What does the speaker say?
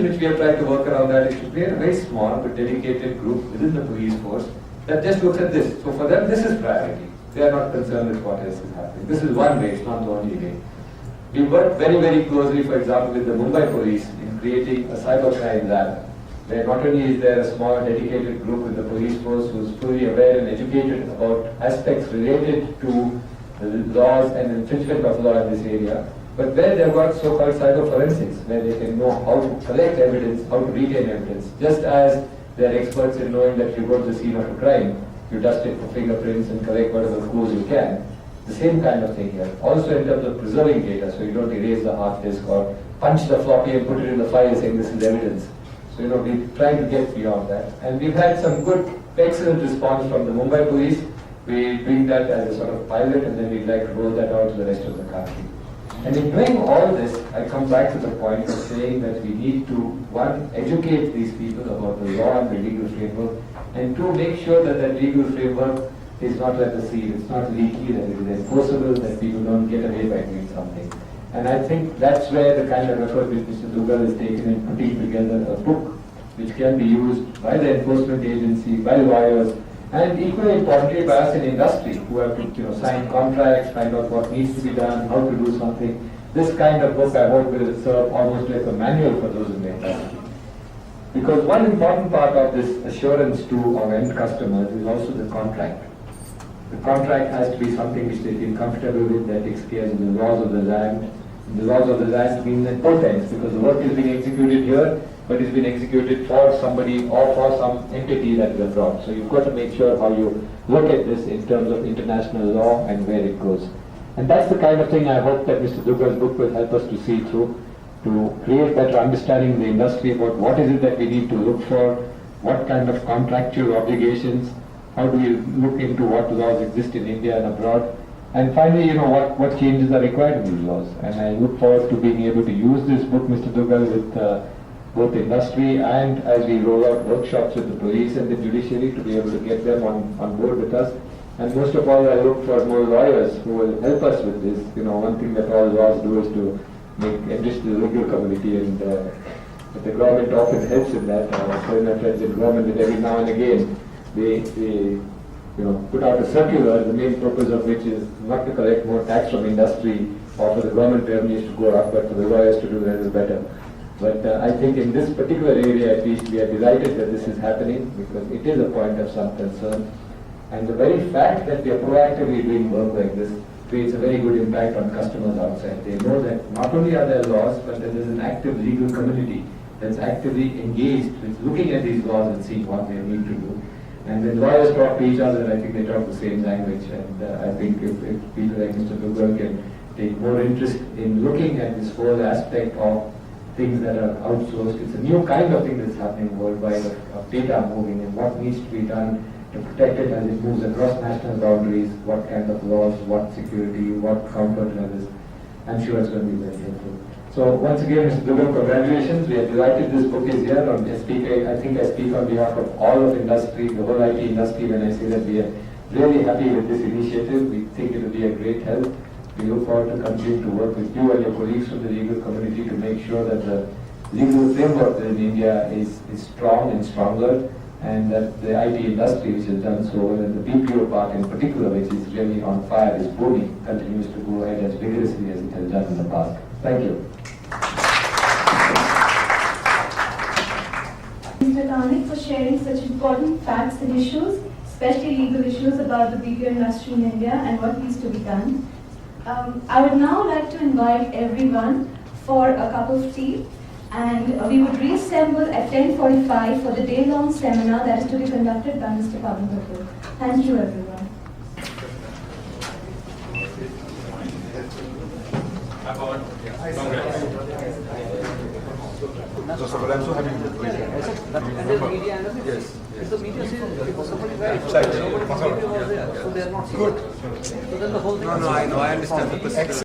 solution which we have tried to work around that is to create a very small but dedicated group within the police force that just looks at this. So for them, this is priority. They are not concerned with what else is happening. This is one way, it's not the only way. We work very, very closely, for example, with the Mumbai police in creating a cybercrime lab, where not only is there a small dedicated group with the police force who is fully aware and educated about aspects related to the laws and infringement of law in this area, but where they've got so-called cyber forensics, where they can know how to collect evidence, how to retain evidence, just as they're experts in knowing that you go to the scene of a crime, you dust it for fingerprints and collect whatever clues you can. The same kind of thing here. Also in terms of preserving data, so you don't erase the hard disk or punch the floppy and put it in the file saying this is evidence. So we're trying to get beyond that. And we've had some good, excellent response from the Mumbai police. We bring that as a sort of pilot and then we'd like to roll that out to the rest of the country. And in doing all this, I come back to the point of saying that we need to, one, educate these people about the law and the legal framework, and two, make sure that that legal framework is not like the sea, it's not leaky, that it is enforceable, that people don't get away by doing something. And I think that's where the kind of effort which Mr. Duggal has taken in putting together a book which can be used by the enforcement agency, by lawyers, and equally importantly by us in industry who have to sign contracts, find out what needs to be done, how to do something. This kind of book I hope will serve almost like a manual for those in the industry. Because one important part of this assurance to our end customers is also the contract. The contract has to be something which they feel comfortable with, that takes care of the laws of the land. And the laws of the land mean at both ends, because the work is being executed here, but it's been executed for somebody or for some entity that is abroad. So you've got to make sure how you look at this in terms of international law and where it goes. And that's the kind of thing I hope that Mr. Duggal's book will help us to see through, to create better understanding in the industry about what is it that we need to look for, what kind of contractual obligations, how do we look into what laws exist in India and abroad, and finally, what changes are required in these laws. And I look forward to being able to use this book, Mr. Duggal, with both industry and as we roll out workshops with the police and the judiciary to be able to get them on board with us. And most of all, I look for more lawyers who will help us with this. One thing that all laws do is to enrich the legal community, and the government often helps in that. I tell my friends in government that every now and again they put out a circular, the main purpose of which is not to collect more tax from industry or for the government revenues to go up, but for the lawyers to do that is better. But I think in this particular area at least we are delighted that this is happening, because it is a point of some concern. And the very fact that we are proactively doing work like this creates a very good impact on customers outside. They know that not only are there laws, but that there is an active legal community that's actively engaged with looking at these laws and seeing what they need to do. And when lawyers talk to each other, I think they talk the same language. And I think if people like Mr. Duggal can take more interest in looking at this whole aspect of things that are outsourced, it's a new kind of thing that's happening worldwide of data moving and what needs to be done to protect it as it moves across national boundaries, what kind of laws, what security, what comfort levels. I'm sure it's going to be very helpful. So once again, Mr. Duggal, congratulations. We are delighted this book is here. I think I speak on behalf of all of industry, the whole IT industry, when I say that we are really happy with this initiative. We think it will be a great help. We look forward to continuing to work with you and your colleagues from the legal community to make sure that the legal framework in India is strong and stronger, and that the IT industry, which has done so well, and the BPO part in particular, which is really on fire, is booming, continues to go ahead as vigorously as it has done in the past. Thank you. Mr. Kanik, for sharing such important facts and issues, especially legal issues about the BPO industry in India and what needs to be done. I would now like to invite everyone for a cup of tea, and we would reassemble at 10:45 for the day-long seminar that is to be conducted by Mr. Pavan Duggal. Thank you, everyone. So, I'm so happy to be here. And the media analysis? Yes. If the media says somebody right, Right. nobody so they are not Good. So then the whole thing No, I know, I understand. The